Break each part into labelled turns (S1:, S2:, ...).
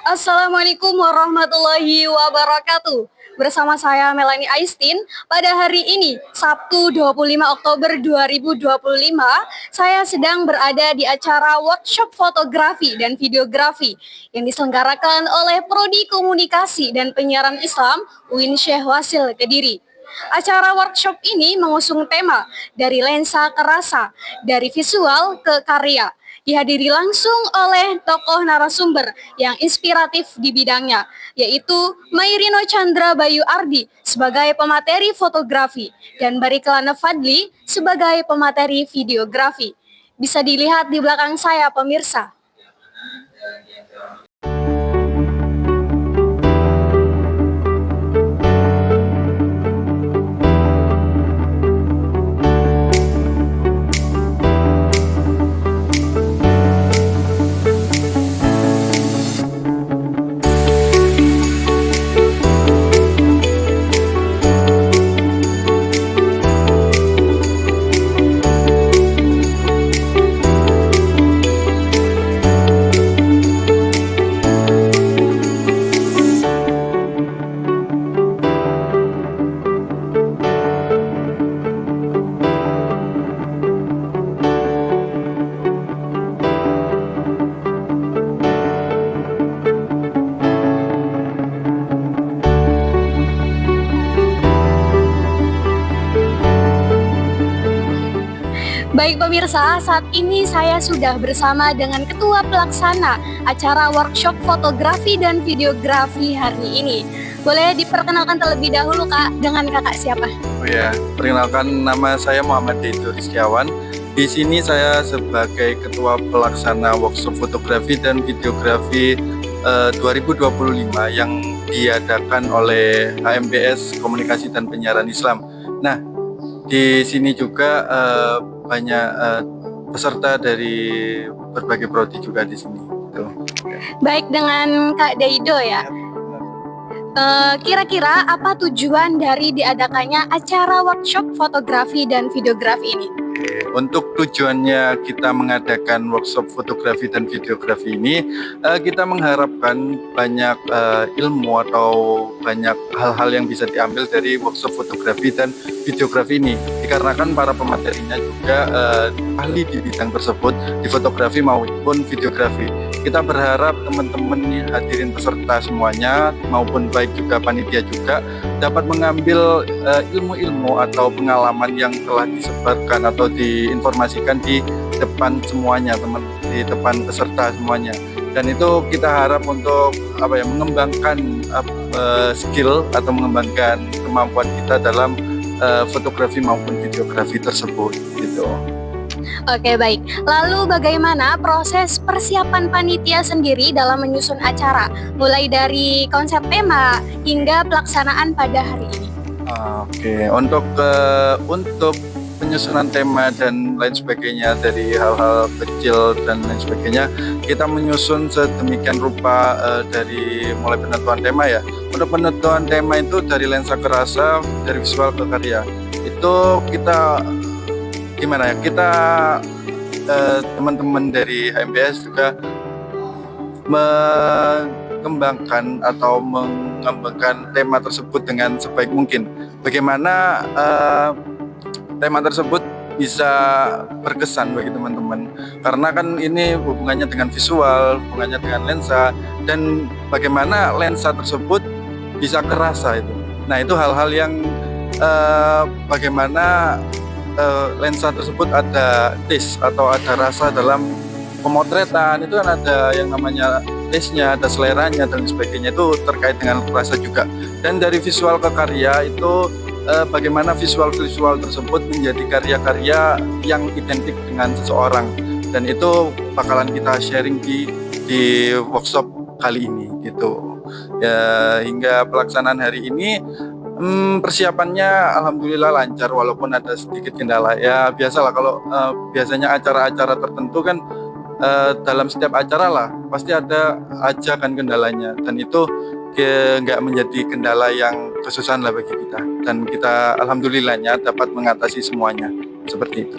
S1: Assalamualaikum warahmatullahi wabarakatuh. Bersama saya Melanie Aistin, pada hari ini Sabtu 25 Oktober 2025, saya sedang berada di acara workshop fotografi dan videografi yang diselenggarakan oleh Prodi Komunikasi dan Penyiaran Islam UIN Syekh Wasil Kediri. Acara workshop ini mengusung tema dari lensa ke rasa, dari visual ke karya. Dihadiri langsung oleh tokoh narasumber yang inspiratif di bidangnya, yaitu Mairino Chandra Bayu Ardi sebagai pemateri fotografi dan Barikelana Fadli sebagai pemateri videografi. Bisa dilihat di belakang saya, pemirsa. Baik pemirsa, saat ini saya sudah bersama dengan Ketua Pelaksana acara workshop fotografi dan videografi hari ini. Boleh diperkenalkan terlebih dahulu Kak, dengan Kakak siapa?
S2: Oh ya, perkenalkan, nama saya Muhammad Deito Rizkiawan. Di sini saya sebagai Ketua Pelaksana workshop fotografi dan videografi 2025 yang diadakan oleh HMBS Komunikasi dan Penyiaran Islam. Nah, di sini juga banyak peserta dari berbagai prodi juga di sini. Tuh.
S1: Baik, dengan Kak Daido ya. Kira-kira apa tujuan dari diadakannya acara workshop fotografi dan videografi ini?
S2: Untuk tujuannya kita mengadakan workshop fotografi dan videografi ini, kita mengharapkan banyak ilmu atau banyak hal-hal yang bisa diambil dari workshop fotografi dan videografi ini. Dikarenakan para pematerinya juga ahli di bidang tersebut, di fotografi maupun videografi. Kita berharap teman-teman hadirin peserta semuanya maupun baik juga panitia juga dapat mengambil ilmu-ilmu atau pengalaman yang telah disebarkan atau diinformasikan di depan semuanya, di depan peserta semuanya. Dan itu kita harap untuk mengembangkan skill atau mengembangkan kemampuan kita dalam fotografi maupun videografi tersebut gitu.
S1: Oke, baik. Lalu bagaimana proses persiapan panitia sendiri dalam menyusun acara, mulai dari konsep tema hingga pelaksanaan pada hari ini?
S2: Oke, untuk penyusunan tema dan lain sebagainya, dari hal-hal kecil dan lain sebagainya, kita menyusun sedemikian rupa dari mulai penentuan tema ya. Untuk penentuan tema itu dari lensa ke rasa, dari visual ke karya. Itu kita gimana ya, kita teman-teman dari HMBS juga mengembangkan tema tersebut dengan sebaik mungkin. Bagaimana tema tersebut bisa berkesan bagi teman-teman, karena kan ini hubungannya dengan visual, hubungannya dengan lensa, dan bagaimana lensa tersebut bisa kerasa itu. Nah, itu hal-hal yang bagaimana lensa tersebut ada taste atau ada rasa dalam pemotretan. Itu kan ada yang namanya taste-nya, ada seleranya dan sebagainya, itu terkait dengan rasa juga. Dan dari visual ke karya itu bagaimana visual-visual tersebut menjadi karya-karya yang identik dengan seseorang, dan itu bakalan kita sharing di workshop kali ini gitu ya. Hingga pelaksanaan hari ini persiapannya alhamdulillah lancar, walaupun ada sedikit kendala ya. Biasalah kalau biasanya acara-acara tertentu kan dalam setiap acara lah pasti ada aja kan kendalanya, dan itu nggak menjadi kendala yang kesusahan lah bagi kita, dan kita alhamdulillahnya dapat mengatasi semuanya seperti itu.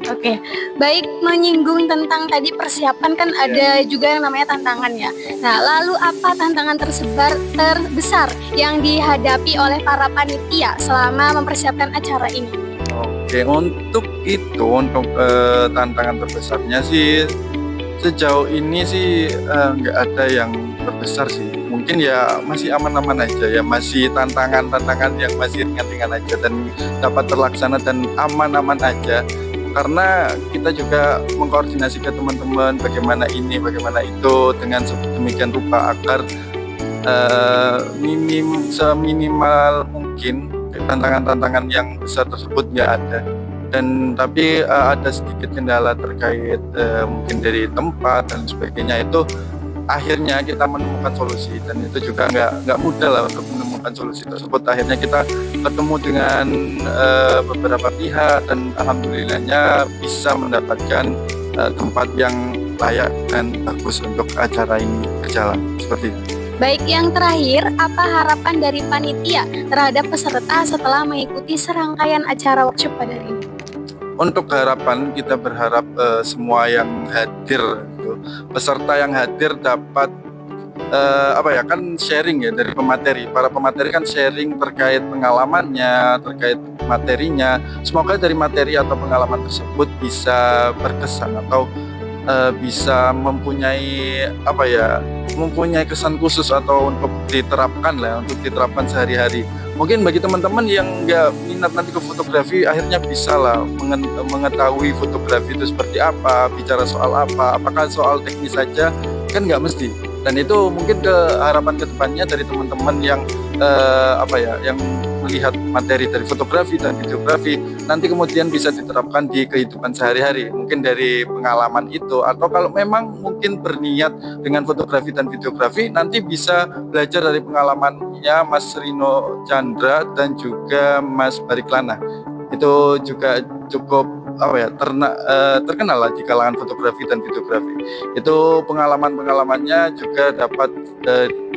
S1: Oke, baik, menyinggung tentang tadi persiapan kan ada juga yang namanya tantangan ya. Nah, lalu apa tantangan terbesar yang dihadapi oleh para panitia selama mempersiapkan acara ini?
S2: Oke, untuk tantangan terbesarnya sih sejauh ini sih nggak ada yang terbesar sih. Mungkin ya masih aman-aman aja ya, masih tantangan-tantangan yang masih ringan-ringan aja dan dapat terlaksana dan aman-aman aja. Karena kita juga mengkoordinasi ke teman-teman bagaimana ini, bagaimana itu dengan sedemikian rupa agar seminimal mungkin tantangan-tantangan yang besar tersebut nggak ada. Dan tapi ada sedikit kendala terkait mungkin dari tempat dan sebagainya, itu akhirnya kita menemukan solusi, dan itu juga nggak mudah lah untuk menemukan solusi tersebut. Akhirnya kita ketemu dengan beberapa pihak dan alhamdulillahnya bisa mendapatkan tempat yang layak dan bagus untuk acara ini berjalan seperti itu.
S1: Baik, yang terakhir, apa harapan dari panitia terhadap peserta setelah mengikuti serangkaian acara workshop pada hari ini?
S2: Untuk harapan, kita berharap semua yang hadir, gitu, peserta yang hadir dapat kan sharing ya dari pemateri. Para pemateri kan sharing terkait pengalamannya, terkait materinya. Semoga dari materi atau pengalaman tersebut bisa berkesan atau bisa mempunyai kesan khusus atau untuk diterapkan sehari-hari. Mungkin bagi teman-teman yang nggak minat nanti ke fotografi, akhirnya bisa lah mengetahui fotografi itu seperti apa, bicara soal apa, apakah soal teknis saja, kan nggak mesti. Dan itu mungkin harapan kedepannya dari teman-teman yang yang melihat materi dari fotografi dan videografi, nanti kemudian bisa diterapkan di kehidupan sehari-hari, mungkin dari pengalaman itu, atau kalau memang mungkin berniat dengan fotografi dan videografi, nanti bisa belajar dari pengalamannya Mas Rino Chandra dan juga Mas Bariklana. Itu juga cukup terkenal lah di kalangan fotografi dan videografi. Itu pengalamannya juga dapat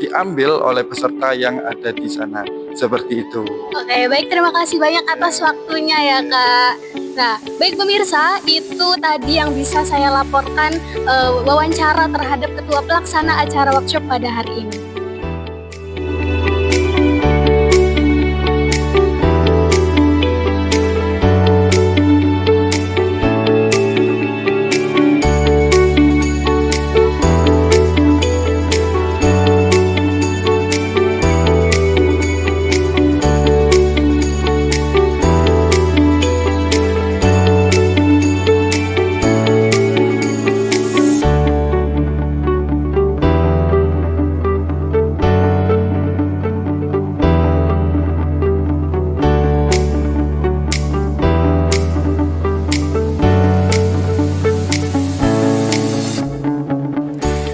S2: diambil oleh peserta yang ada di sana, seperti itu.
S1: Oke, baik, terima kasih banyak atas waktunya ya Kak. Nah, baik pemirsa, itu tadi yang bisa saya laporkan wawancara terhadap Ketua Pelaksana acara workshop pada hari ini.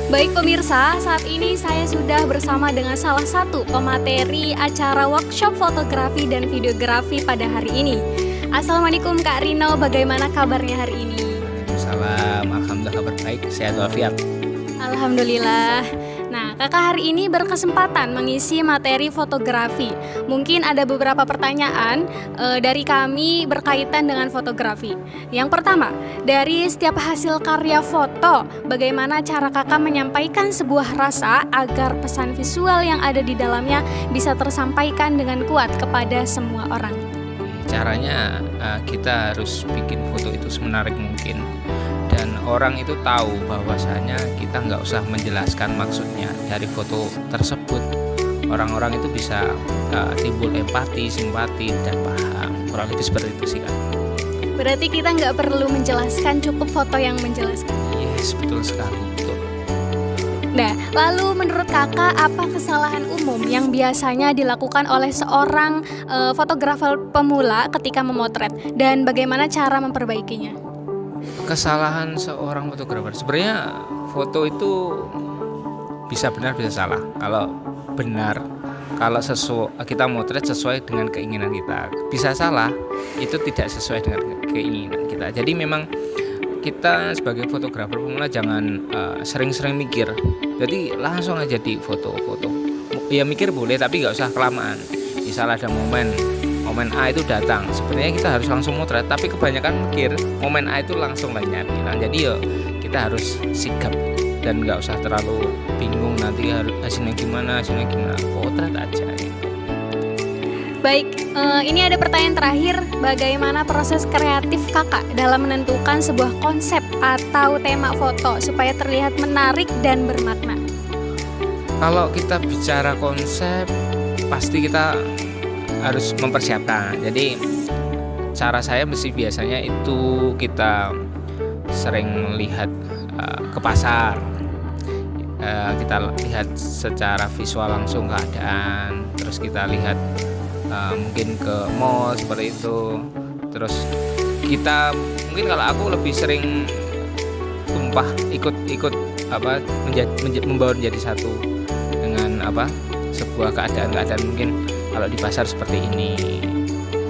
S1: Baik pemirsa, saat ini saya sudah bersama dengan salah satu pemateri acara workshop fotografi dan videografi pada hari ini. Assalamualaikum Kak Rino, bagaimana kabarnya hari ini?
S3: Salam, alhamdulillah kabar baik, sehat walafiat.
S1: Alhamdulillah. Nah, kakak hari ini berkesempatan mengisi materi fotografi. Mungkin ada beberapa pertanyaan dari kami berkaitan dengan fotografi. Yang pertama, dari setiap hasil karya foto, bagaimana cara kakak menyampaikan sebuah rasa agar pesan visual yang ada di dalamnya bisa tersampaikan dengan kuat kepada semua orang?
S3: Caranya kita harus bikin foto itu semenarik mungkin, dan orang itu tahu bahwasanya kita nggak usah menjelaskan maksudnya dari foto tersebut. Orang-orang itu bisa timbul empati, simpati, dan paham. Kurang lebih seperti itu sih Kak.
S1: Berarti kita nggak perlu menjelaskan, cukup foto yang menjelaskan.
S3: Yes, betul sekali. Betul.
S1: Nah, lalu menurut kakak apa kesalahan umum yang biasanya dilakukan oleh seorang fotografer pemula ketika memotret, dan bagaimana cara memperbaikinya?
S3: Kesalahan seorang fotografer, sebenarnya foto itu bisa benar bisa salah. Kalau benar, kalau kita motret sesuai dengan keinginan kita, bisa salah itu tidak sesuai dengan keinginan kita. Jadi memang kita sebagai fotografer pemula jangan sering-sering mikir. Jadi langsung aja di foto-foto. Ya mikir boleh tapi nggak usah kelamaan. Misal ada momen momen A itu datang, sebenarnya kita harus langsung motret, tapi kebanyakan mikir momen A itu langsung banyak bilang. Jadi ya kita harus sigap dan nggak usah terlalu bingung nanti harus hasilnya gimana, potret aja gitu.
S1: Baik, ini ada pertanyaan terakhir. Bagaimana proses kreatif kakak dalam menentukan sebuah konsep atau tema foto supaya terlihat menarik dan bermakna?
S3: Kalau kita bicara konsep, pasti kita harus mempersiapkan. Jadi cara saya mesti biasanya itu kita sering lihat ke pasar, kita lihat secara visual langsung keadaan, terus kita lihat mungkin ke mall seperti itu. Terus kita mungkin, kalau aku lebih sering tumpah ikut membawa menjadi satu dengan sebuah keadaan mungkin kalau di pasar seperti ini,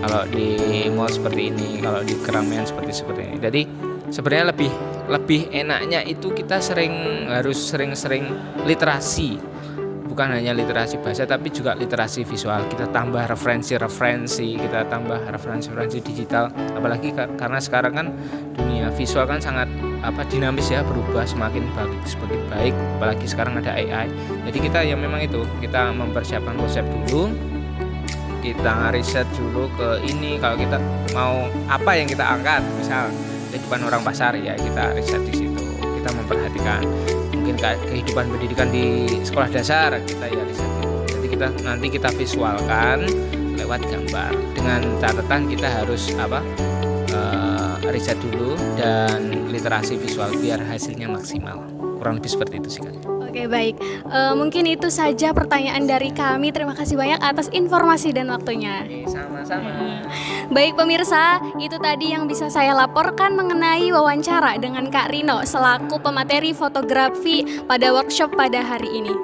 S3: kalau di mall seperti ini, kalau di keramaian seperti ini. Jadi sebenarnya lebih enaknya itu kita harus sering literasi, bukan hanya literasi bahasa tapi juga literasi visual. Kita tambah referensi, kita tambah referensi digital, apalagi karena sekarang kan dunia visual kan sangat dinamis ya, berubah semakin baik, apalagi sekarang ada AI. Jadi kita ya memang itu, kita mempersiapkan konsep dulu, kita riset dulu ke ini, kalau kita mau apa yang kita angkat, misal kehidupan orang pasar ya kita riset di situ, kita memperhatikan mungkin kehidupan pendidikan di sekolah dasar, kita ya riset itu. Jadi nanti kita visualkan lewat gambar, dengan catatan kita harus riset dulu dan literasi visual biar hasilnya maksimal. Kurang lebih seperti itu sih kan.
S1: Oke, baik. Mungkin itu saja pertanyaan dari kami. Terima kasih banyak atas informasi dan waktunya.
S3: Sama-sama.
S1: Baik pemirsa, itu tadi yang bisa saya laporkan mengenai wawancara dengan Kak Rino selaku pemateri fotografi pada workshop pada hari ini.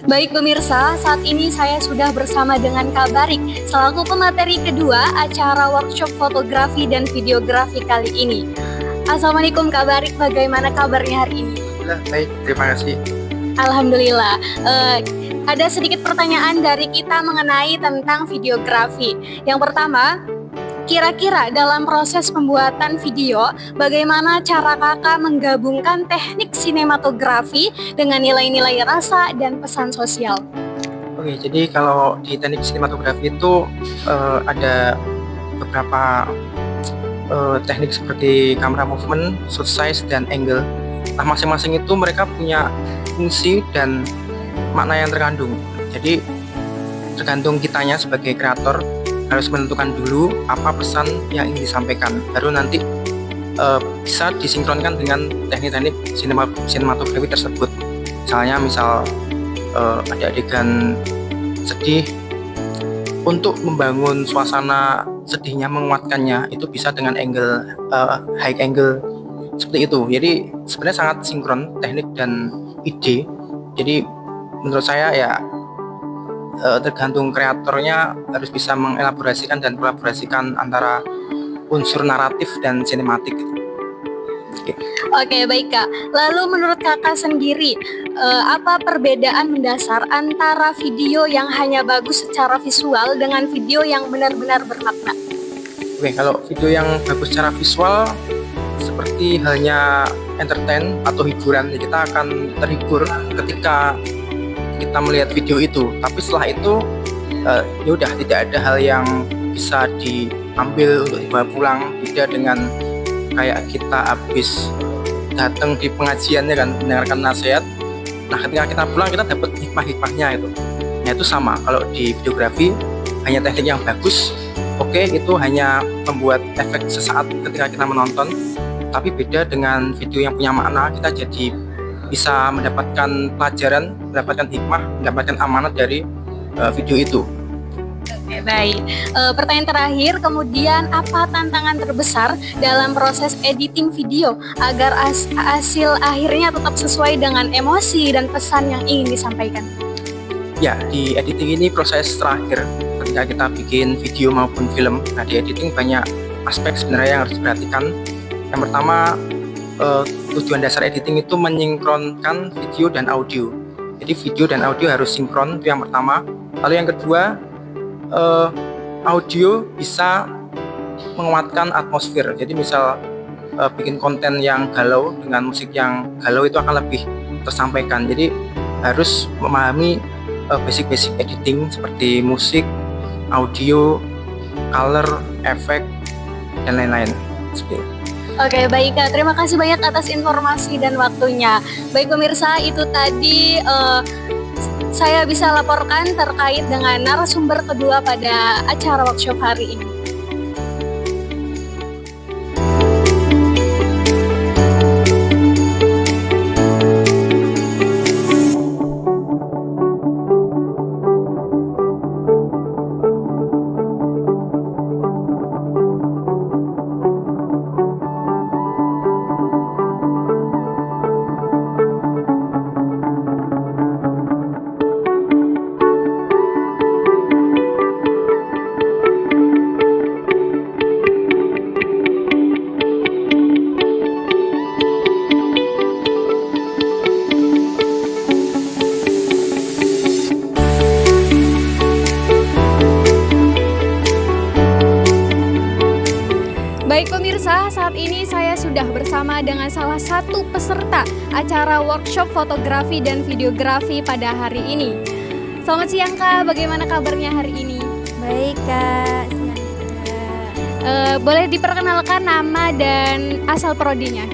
S1: Baik pemirsa, saat ini saya sudah bersama dengan Kak Barik selaku pemateri kedua acara workshop fotografi dan videografi kali ini. Assalamualaikum Kak Barik, bagaimana kabarnya hari ini?
S4: Alhamdulillah, baik, terima kasih.
S1: Alhamdulillah. Ada sedikit pertanyaan dari kita mengenai tentang videografi. Yang pertama, kira-kira dalam proses pembuatan video, bagaimana cara kakak menggabungkan teknik sinematografi dengan nilai-nilai rasa dan pesan sosial?
S4: Oke, jadi kalau di teknik sinematografi itu ada beberapa teknik seperti camera movement, shoot size, dan angle. Nah, masing-masing itu mereka punya fungsi dan makna yang terkandung. Jadi tergantung kitanya sebagai kreator harus menentukan dulu apa pesan yang ingin disampaikan, baru nanti bisa disinkronkan dengan teknik-teknik sinematografi tersebut. Misal ada adegan sedih, untuk membangun suasana sedihnya, menguatkannya itu bisa dengan angle high angle seperti itu. Jadi sebenarnya sangat sinkron teknik dan ide. Jadi menurut saya ya tergantung kreatornya harus bisa mengelaborasikan dan kolaborasikan antara unsur naratif dan sinematik.
S1: Oke, baik Kak. Lalu menurut kakak sendiri, apa perbedaan mendasar antara video yang hanya bagus secara visual dengan video yang benar-benar bermakna?
S4: Oke, kalau video yang bagus secara visual seperti hanya entertain atau hiburan, kita akan terhibur ketika kita melihat video itu. Tapi setelah itu ya udah tidak ada hal yang bisa diambil untuk dibawa pulang. Beda dengan kayak kita habis datang di pengajian ya kan, mendengarkan nasihat. Nah ketika kita pulang kita dapat hikmah-hikmahnya itu. Nah itu sama kalau di videografi, hanya teknik yang bagus, oke, itu hanya membuat efek sesaat ketika kita menonton. Tapi beda dengan video yang punya makna, kita jadi bisa mendapatkan pelajaran, mendapatkan hikmah, mendapatkan amanat dari video itu.
S1: Oke, baik. Pertanyaan terakhir, kemudian apa tantangan terbesar dalam proses editing video agar hasil akhirnya tetap sesuai dengan emosi dan pesan yang ingin disampaikan?
S4: Ya, di editing ini proses terakhir ketika kita bikin video maupun film. Nah, di editing banyak aspek sebenarnya yang harus diperhatikan. Yang pertama, tujuan dasar editing itu menyinkronkan video dan audio. Jadi video dan audio harus sinkron, itu yang pertama. Lalu yang kedua, audio bisa menguatkan atmosfer. Jadi misal bikin konten yang galau dengan musik yang galau itu akan lebih tersampaikan. Jadi harus memahami basic editing seperti musik, audio, color, efek, dan lain-lain.
S1: Oke, baik Kak. Terima kasih banyak atas informasi dan waktunya. Baik pemirsa, itu tadi saya bisa laporkan terkait dengan narasumber kedua pada acara workshop hari ini. Baik pemirsa, saat ini saya sudah bersama dengan salah satu peserta acara workshop fotografi dan videografi pada hari ini. Selamat siang Kak, bagaimana kabarnya hari ini?
S5: Baik Kak, siang Kak.
S1: Boleh diperkenalkan nama dan asal prodinya?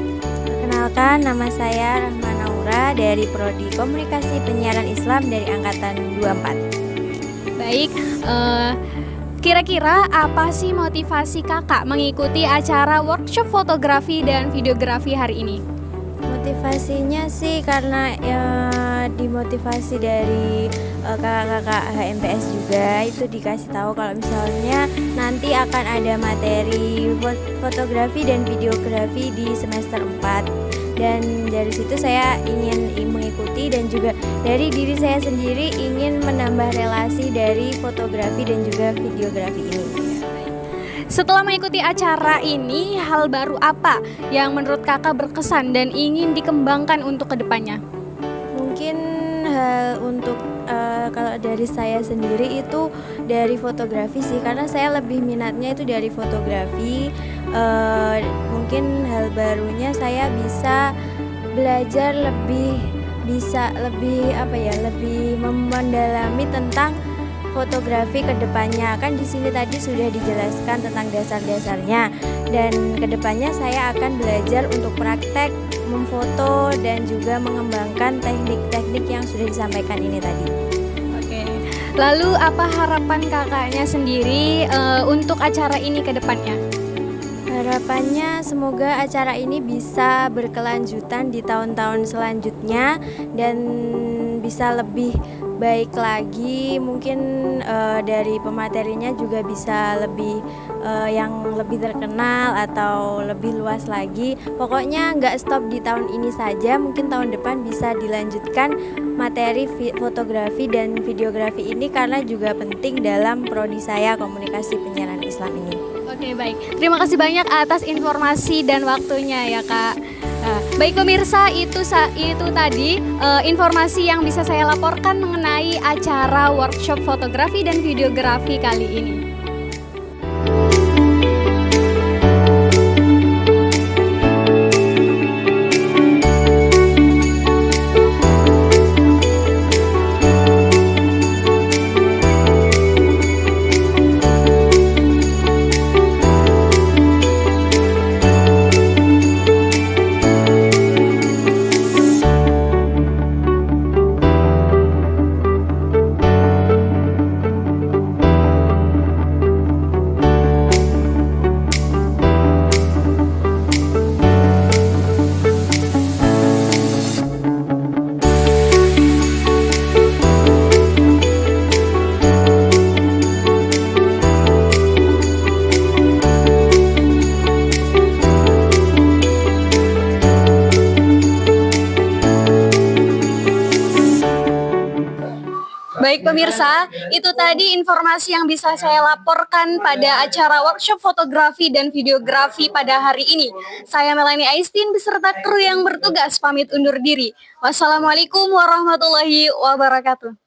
S5: Perkenalkan, nama saya Rahma Naura dari Prodi Komunikasi Penyiaran Islam dari Angkatan 24.
S1: Baik, kira-kira apa sih motivasi kakak mengikuti acara workshop fotografi dan videografi hari ini?
S5: Motivasinya sih karena dimotivasi dari kakak-kakak HMPS juga, itu dikasih tahu kalau misalnya nanti akan ada materi fotografi dan videografi di semester 4. Dan dari situ saya ingin mengikuti, dan juga dari diri saya sendiri ingin menambah relasi dari fotografi dan juga videografi ini.
S1: Setelah mengikuti acara ini, hal baru apa yang menurut kakak berkesan dan ingin dikembangkan untuk kedepannya?
S5: Mungkin hal untuk kalau dari saya sendiri itu dari fotografi sih, karena saya lebih minatnya itu dari fotografi. Mungkin hal barunya saya bisa belajar lebih mendalami tentang fotografi ke depannya. Kan di sini tadi sudah dijelaskan tentang dasar-dasarnya, dan ke depannya saya akan belajar untuk praktek memfoto dan juga mengembangkan teknik-teknik yang sudah disampaikan ini tadi.
S1: Oke. Lalu apa harapan kakaknya sendiri untuk acara ini ke depannya?
S5: Harapannya semoga acara ini bisa berkelanjutan di tahun-tahun selanjutnya dan bisa lebih baik lagi. Mungkin dari pematerinya juga bisa lebih yang lebih terkenal atau lebih luas lagi. Pokoknya nggak stop di tahun ini saja, mungkin tahun depan bisa dilanjutkan materi fotografi dan videografi ini, karena juga penting dalam prodi saya Komunikasi Penyiaran Islam ini.
S1: Oke, baik. Terima kasih banyak atas informasi dan waktunya ya Kak. Baik pemirsa, itu tadi informasi yang bisa saya laporkan mengenai acara workshop fotografi dan videografi kali ini. Baik pemirsa, itu tadi informasi yang bisa saya laporkan pada acara workshop fotografi dan videografi pada hari ini. Saya Melanie Aistin beserta kru yang bertugas pamit undur diri. Wassalamualaikum warahmatullahi wabarakatuh.